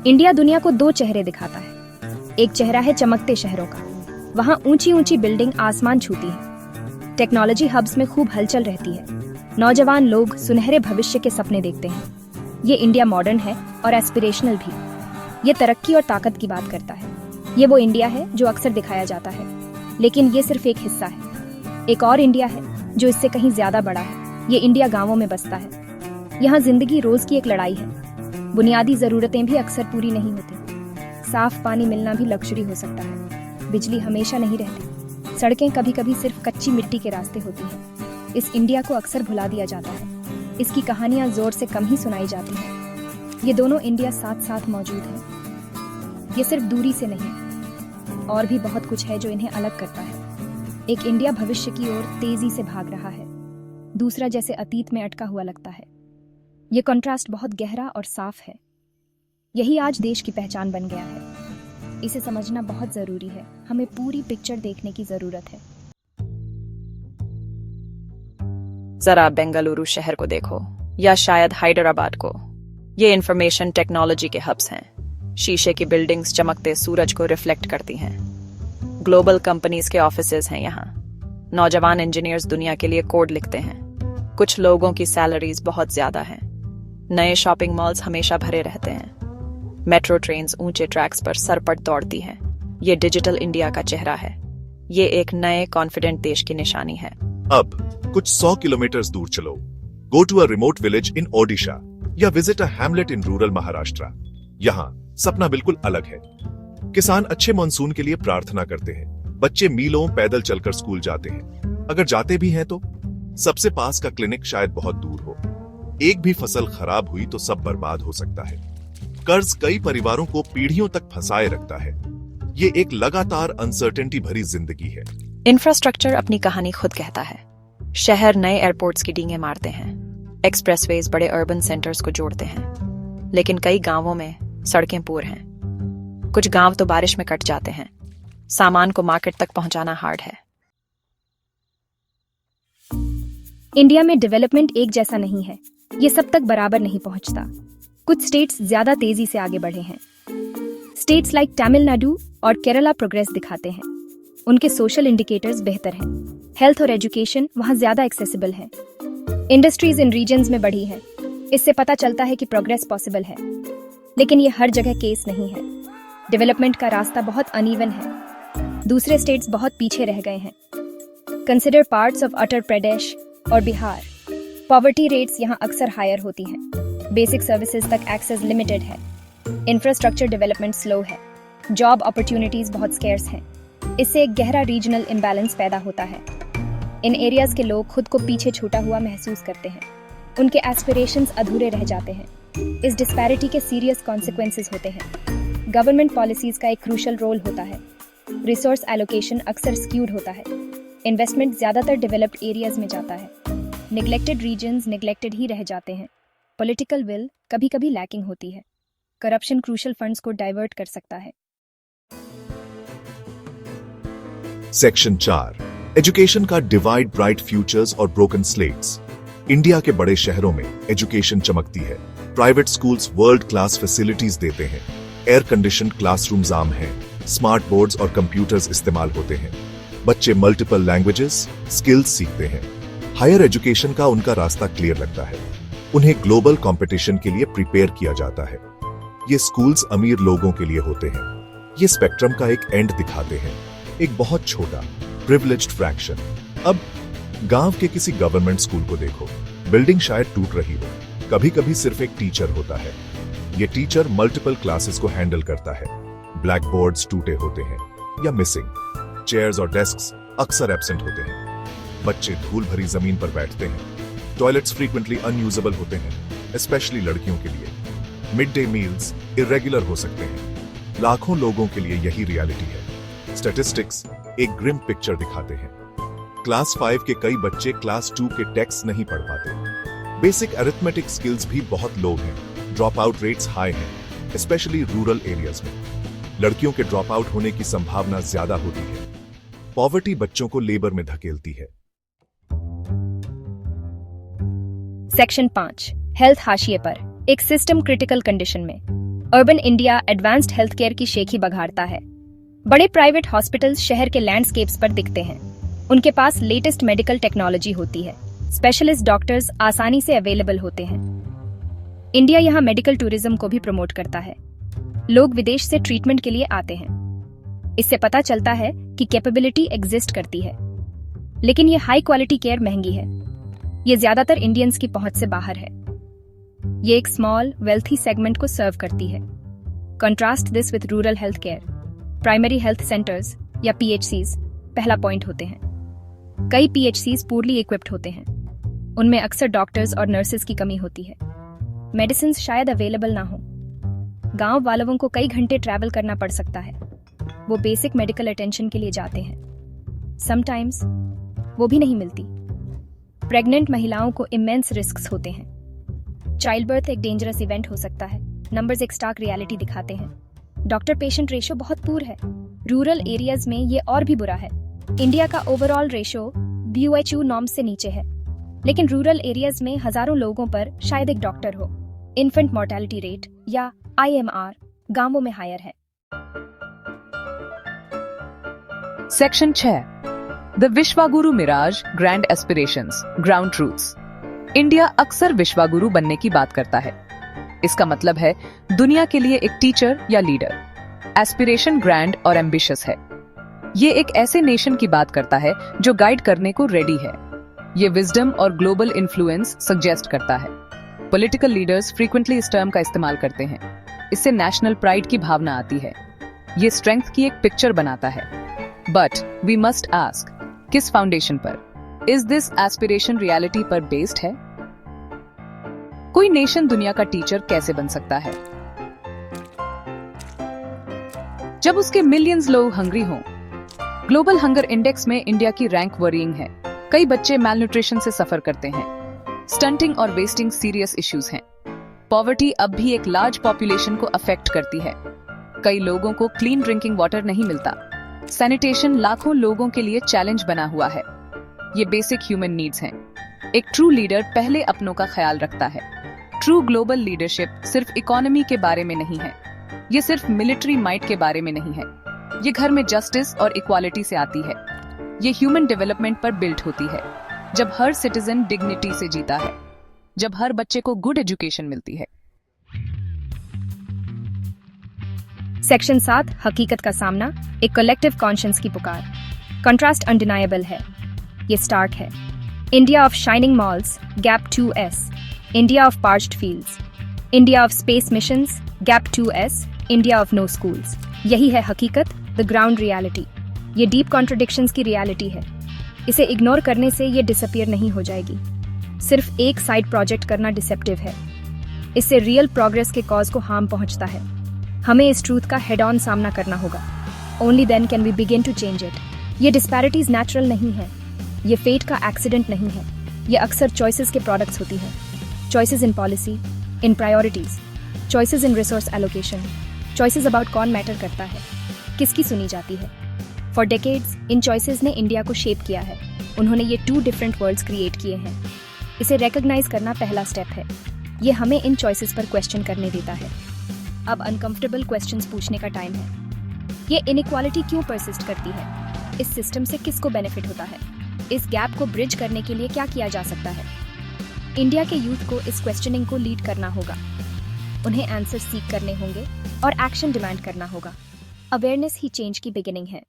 India दुनिया को दो चेहरे दिखाता है। एक चेहरा है चमकते शहरों का, वहाँ ऊंची ऊंची बिल्डिंग आसमान छूती है। टेक्नोलॉजी हब्स में खूब हलचल रहती है। नौजवान लोग सुनहरे भविष्य के सपने देखते हैं। ये इंडिया मॉडर्न है और एस्पिरेशनल भी। ये तरक्की और ताकत की बात करता है। ये वो इंडिया है जो अक्सर दिखाया जाता है, लेकिन ये सिर्फ एक हिस्सा है। एक और इंडिया है जो इससे कहीं ज्यादा बड़ा है। ये इंडिया गांवों में बसता है। यहाँ जिंदगी रोज की एक लड़ाई है। बुनियादी जरूरतें भी अक्सर पूरी नहीं होती। साफ पानी मिलना भी लग्जरी हो सकता है। बिजली हमेशा नहीं रहती। सड़कें कभी कभी सिर्फ कच्ची मिट्टी के रास्ते होती हैं। इस इंडिया को अक्सर भुला दिया जाता है। इसकी कहानियां जोर से कम ही सुनाई जाती हैं। ये दोनों इंडिया साथ साथ मौजूद हैं। ये सिर्फ दूरी से नहीं, और भी बहुत कुछ है जो इन्हें अलग करता है। एक इंडिया भविष्य की ओर तेजी से भाग रहा है, दूसरा जैसे अतीत में अटका हुआ लगता है। ये कंट्रास्ट बहुत गहरा और साफ है। यही आज देश की पहचान बन गया है। इसे समझना बहुत जरूरी है। हमें पूरी पिक्चर देखने की जरूरत है। जरा बेंगलुरु शहर को देखो, या शायद हैदराबाद को। ये इंफॉर्मेशन टेक्नोलॉजी के हब्स हैं। शीशे की बिल्डिंग्स चमकते सूरज को रिफ्लेक्ट करती हैं। ग्लोबल कंपनीज के ऑफिसेज हैं यहाँ। नौजवान इंजीनियर्स दुनिया के लिए कोड लिखते हैं। कुछ लोगों की सैलरीज बहुत ज्यादा हैं। नए शॉपिंग मॉल्स हमेशा भरे रहते हैं। मेट्रो ट्रेन्स ऊंचे ट्रैक्स पर सरपट दौड़ती हैं। ये डिजिटल इंडिया का चेहरा है। ये एक नए कॉन्फिडेंट देश की निशानी है। अब कुछ 100 किलोमीटर दूर चलो। Go to a remote village in Odisha या visit a hamlet in rural Maharashtra. यहाँ सपना बिल्कुल अलग है। किसान अच्छे मानसून के लिए प्रार्थना करते हैं। बच्चे मीलों पैदल चलकर स्कूल जाते हैं। अगर जाते भी हैं तो सबसे पास का क्लिनिक शायद बहुत दूर हो। एक भी फसल खराब हुई तो सब बर्बाद हो सकता है। कर्ज कई परिवारों को पीढ़ियों तक फंसाए रखता है। ये एक लगातार अनसर्टेनिटी भरी जिंदगी है। इंफ्रास्ट्रक्चर अपनी कहानी खुद कहता है। शहर नए एयरपोर्ट्स की डींगे मारते हैं। एक्सप्रेसवेज बड़े अर्बन सेंटर्स को जोड़ते हैं। लेकिन कई गांवों में सड़कें पूर हैं। कुछ गांव तो बारिश में कट जाते हैं। सामान को मार्केट तक पहुंचाना हार्ड है। इंडिया में डेवलपमेंट एक जैसा नहीं है। ये सब तक बराबर नहीं पहुंचता। कुछ स्टेट्स ज्यादा तेजी से आगे बढ़े हैं। स्टेट्स लाइक तमिलनाडु और केरला प्रोग्रेस दिखाते हैं। उनके सोशल इंडिकेटर्स बेहतर हैं। हेल्थ और एजुकेशन वहां ज्यादा एक्सेसिबल है। इंडस्ट्रीज इन रीजन्स में बढ़ी हैं। इससे पता चलता है कि प्रोग्रेस पॉसिबल है। लेकिन ये हर जगह केस नहीं है। डेवलपमेंट का रास्ता बहुत अनइवन है। दूसरे स्टेट्स बहुत पीछे रह गए हैं। Consider parts of Uttar Pradesh और बिहार। पॉवर्टी रेट्स यहाँ अक्सर हायर होती हैं। बेसिक सर्विसेज तक एक्सेस लिमिटेड है। इंफ्रास्ट्रक्चर डेवलपमेंट स्लो है। जॉब अपॉर्चुनिटीज बहुत स्केर्स हैं। इससे एक गहरा रीजनल इम्बैलेंस पैदा होता है। इन एरियाज के लोग खुद को पीछे छूटा हुआ महसूस करते हैं। उनके एस्पिरेशंस अधूरे रह जाते हैं। इस डिस्पैरिटी के सीरियस कॉन्सिक्वेंसेस होते हैं। गवर्नमेंट पॉलिसीज का एक क्रूशल रोल होता है। रिसोर्स एलोकेशन अक्सर स्क्यूड होता है। इन्वेस्टमेंट ज्यादातर डेवलप्ड एरियाज में जाता है। निग्लेक्टेड रीजन्स निग्लेक्टेड ही रह जाते हैं। पॉलिटिकल विल कभी कभी लैकिंग होती है। करप्शन क्रूशल फंड्स को डाइवर्ट कर सकता है। सेक्शन 4, एजुकेशन का डिवाइड, ब्राइट फ्यूचर्स और ब्रोकन स्लेट्स। इंडिया के बड़े शहरों में एजुकेशन चमकती है। Private schools world class facilities देते हैं। एयर कंडीशन्ड क्लासरूम्स आम हैं। स्मार्ट बोर्ड्स और कंप्यूटर्स इस्तेमाल होते हैं। बच्चे मल्टीपल लैंग्वेजेस स्किल्स सीखते हैं। हायर एजुकेशन का उनका रास्ता क्लियर लगता है। उन्हें ग्लोबल कंपटीशन के लिए प्रिपेयर किया जाता है। ये स्कूल्स अमीर लोगों के लिए होते हैं। ये स्पेक्ट्रम का एक एंड दिखाते हैं, एक बहुत छोटा प्रिविलेज्ड फ्रैक्शन। अब गांव के किसी गवर्नमेंट स्कूल को देखो। बिल्डिंग शायद टूट रही हो। कभी कभी सिर्फ एक टीचर होता है। ये टीचर मल्टीपल क्लासेस को हैंडल करता है। ब्लैक बोर्ड्स टूटे होते हैं या मिसिंग। चेयर्स और डेस्क्स अक्सर एब्सेंट होते हैं। बच्चे धूल भरी जमीन पर बैठते हैं। टॉयलेट्स फ्रीक्वेंटली अनयूजेबल होते हैं, स्पेशली लड़कियों के लिए। मिड डे मील्स इरेगुलर हो सकते हैं। लाखों लोगों के लिए यही रियलिटी है। स्टैटिस्टिक्स एक ग्रिम पिक्चर दिखाते हैं। क्लास 5 के कई बच्चे क्लास 2 के टेक्स्ट नहीं पढ़ पाते। बेसिक अरिथमेटिक स्किल्स भी बहुत लो हैं। ड्रॉप आउट रेट्स हाई हैं, स्पेशली रूरल एरियाज में। लड़कियों के ड्रॉप आउट होने की संभावना ज्यादा होती है। पॉवर्टी बच्चों को लेबर में धकेलती है। सेक्शन 5, हेल्थ हाशिए पर, एक सिस्टम क्रिटिकल कंडीशन में। Urban India advanced health care की शेखी बघाड़ता है। बड़े प्राइवेट हॉस्पिटल्स शहर के लैंडस्केप्स पर दिखते हैं। उनके पास लेटेस्ट मेडिकल टेक्नोलॉजी होती है। स्पेशलिस्ट डॉक्टर्स आसानी से अवेलेबल होते हैं। इंडिया यहाँ मेडिकल टूरिज्म को भी प्रमोट करता है। लोग विदेश से ट्रीटमेंट के लिए आते हैं। इससे पता चलता है कि कैपेबिलिटी एग्जिस्ट करती है। लेकिन ये हाई क्वालिटी केयर महंगी है। ये ज्यादातर इंडियंस की पहुंच से बाहर है। ये एक स्मॉल वेल्थी सेगमेंट को सर्व करती है। Contrast this with rural health care. Primary health centres या पीएचसीज पहला पॉइंट होते हैं। कई पीएचसीज पूर्ली इक्विप्ड होते हैं। उनमें अक्सर डॉक्टर्स और नर्सेज की कमी होती है। मेडिसिन शायद अवेलेबल ना हो। गांव वालों को कई घंटे ट्रैवल करना पड़ सकता है। वो बेसिक मेडिकल अटेंशन के लिए जाते हैं। समटाइम्स वो भी नहीं मिलती। प्रेग्नेंट महिलाओं को इमेंस रिस्क्स होते हैं। चाइल्ड बर्थ एक डेंजरस इवेंट हो सकता है। नंबर्स एक स्टार्क रियलिटी दिखाते हैं। डॉक्टर पेशेंट रेशो बहुत पुअर है। रूरल एरियाज में ये और भी बुरा है। इंडिया का ओवरऑल रेशो WHO नॉर्म्स से नीचे है, लेकिन रूरल एरियाज में हजारों लोगों पर शायद एक डॉक्टर हो। इन्फेंट मोर्टेलिटी रेट या IMR गांवों में हायर है। Section 6 the Vishwaguru mirage grand aspirations ground truths. India अक्सर विश्वागुरु बनने की बात करता है। इसका मतलब है दुनिया के लिए एक टीचर या लीडर। एस्पिरेशन ग्रैंड और एम्बिशियस है। ये एक ऐसे नेशन की बात करता है जो गाइड करने को रेडी है। ये विजडम और ग्लोबल इन्फ्लुएंस सजेस्ट करता है। पॉलिटिकल लीडर्स फ्रीक्वेंटली इस टर्म का इस्तेमाल करते हैं। इससे नेशनल प्राइड की भावना आती है। ये स्ट्रेंथ की एक पिक्चर बनाता है। बट वी मस्ट आस्क, किस फाउंडेशन पर? इज दिस एस्पिरेशन रियलिटी पर बेस्ड है? कोई नेशन दुनिया का टीचर कैसे बन सकता है जब उसके मिलियंस लोग हंग्री हों? ग्लोबल हंगर इंडेक्स में इंडिया की रैंक वरीइंग है। कई बच्चे मैलन्यूट्रिशन से सफर करते हैं। स्टंटिंग और वेस्टिंग सीरियस इश्यूज हैं। पॉवर्टी अब भी एक लार्ज पॉपुलेशन को अफेक्ट करती है। कई लोगों को क्लीन ड्रिंकिंग वाटर नहीं मिलता। सैनिटेशन लाखों लोगों के लिए चैलेंज बना हुआ है। ये बेसिक ह्यूमन नीड्स हैं। एक ट्रू लीडर पहले अपनों का ख्याल रखता है। ट्रू ग्लोबल लीडरशिप सिर्फ इकोनॉमी के बारे में नहीं है। ये सिर्फ मिलिट्री माइट के बारे में नहीं है। ये घर में जस्टिस और इक्वालिटी से आती है। ये ह्यूमन डेवलपमेंट पर बिल्ट होती है। जब हर सिटीजन डिग्निटी से जीता है, जब हर बच्चे को गुड एजुकेशन मिलती है। सेक्शन 7 हकीकत का सामना, एक कलेक्टिव कॉन्शियंस की पुकार। कंट्रास्ट अनडिनाएबल है। ये स्टार्क है। India of shining malls, gap 2S। India of parched fields. India of space missions, gap 2S। India of no schools. यही है हकीकत, द ग्राउंड रियलिटी। ये डीप कॉन्ट्रडिक्शंस की रियलिटी है। इसे इग्नोर करने से ये डिसअपियर नहीं हो जाएगी। सिर्फ एक साइड प्रोजेक्ट करना डिसेप्टिव है। इससे रियल प्रोग्रेस के कॉज को हार्म पहुंचता है। हमें इस ट्रूथ का हेड ऑन सामना करना होगा। Only then can we begin to change it. ये डिस्पैरिटीज नेचुरल नहीं है। ये फेट का एक्सीडेंट नहीं है। ये अक्सर चॉइसेस के प्रोडक्ट्स होती हैं। Choices in policy, in priorities, choices in resource allocation, choices about कौन मैटर करता है, किसकी सुनी जाती है। फॉर डेकेड्स इन चॉइसेस ने इंडिया को शेप किया है। उन्होंने ये 2 डिफरेंट वर्ल्ड्स क्रिएट किए हैं। इसे रिकॉग्नाइज करना पहला स्टेप है। ये हमें इन चॉइसेस पर क्वेश्चन करने देता है। अब अनकंफर्टेबल क्वेश्चंस पूछने का टाइम है। ये इनइक्वालिटी क्यों परसिस्ट करती है? इस सिस्टम से किसको बेनिफिट होता है? इस गैप को ब्रिज करने के लिए क्या किया जा सकता है? इंडिया के यूथ को इस क्वेश्चनिंग को लीड करना होगा। उन्हें आंसर सीक करने होंगे और एक्शन डिमांड करना होगा। अवेयरनेस ही चेंज की बिगिनिंग है।